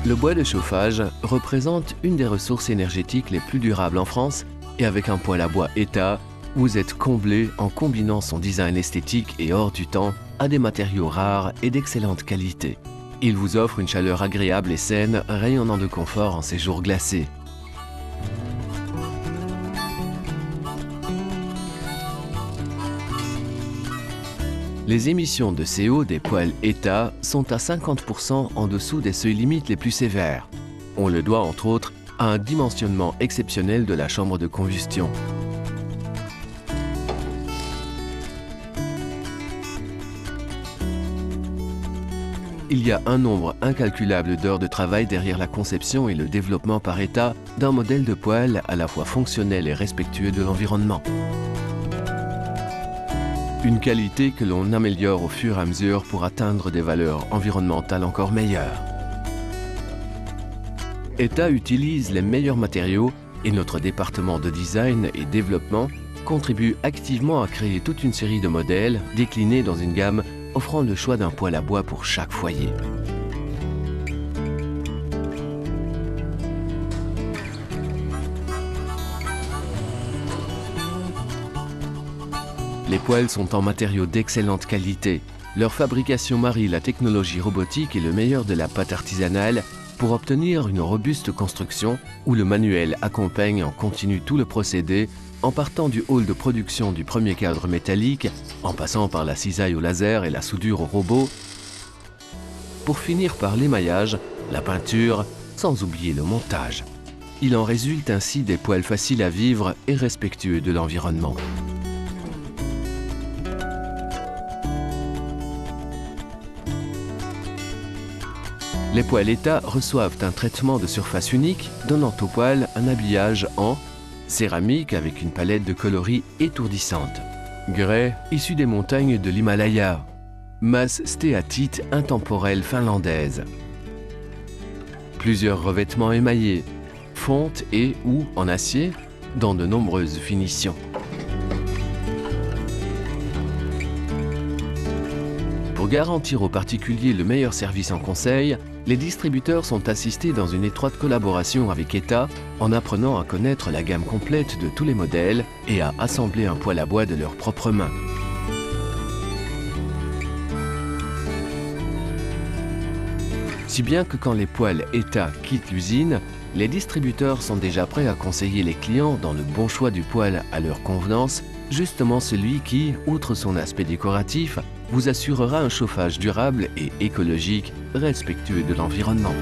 Le bois de chauffage représente une des ressources énergétiques les plus durables en France et avec un poêle à bois ETA, vous êtes comblé en combinant son design esthétique et hors du temps à des matériaux rares et d'excellente qualité. Il vous offre une chaleur agréable et saine, rayonnant de confort en ces jours glacés. Les émissions de CO des poêles ETA sont à 50% en dessous des seuils limites les plus sévères. On le doit entre autres à un dimensionnement exceptionnel de la chambre de combustion. Il y a un nombre incalculable d'heures de travail derrière la conception et le développement par ETA d'un modèle de poêle à la fois fonctionnel et respectueux de l'environnement. Une qualité que l'on améliore au fur et à mesure pour atteindre des valeurs environnementales encore meilleures. ETA utilise les meilleurs matériaux et notre département de design et développement contribue activement à créer toute une série de modèles déclinés dans une gamme offrant le choix d'un poêle à bois pour chaque foyer. Les poêles sont en matériaux d'excellente qualité. Leur fabrication marie la technologie robotique et le meilleur de la pâte artisanale pour obtenir une robuste construction où le manuel accompagne en continu tout le procédé en partant du hall de production du premier cadre métallique, en passant par la cisaille au laser et la soudure au robot, pour finir par l'émaillage, la peinture, sans oublier le montage. Il en résulte ainsi des poêles faciles à vivre et respectueux de l'environnement. Les poêles ETA reçoivent un traitement de surface unique, donnant au poêle un habillage en céramique avec une palette de coloris étourdissante, grès issu des montagnes de l'Himalaya, masse stéatite intemporelle finlandaise, plusieurs revêtements émaillés, fonte et ou en acier dans de nombreuses finitions. Pour garantir aux particuliers le meilleur service en conseil, les distributeurs sont assistés dans une étroite collaboration avec ETA en apprenant à connaître la gamme complète de tous les modèles et à assembler un poêle à bois de leurs propres mains. Si bien que quand les poêles ETA quittent l'usine, les distributeurs sont déjà prêts à conseiller les clients dans le bon choix du poêle à leur convenance, justement celui qui, outre son aspect décoratif, vous assurera un chauffage durable et écologique, respectueux de l'environnement.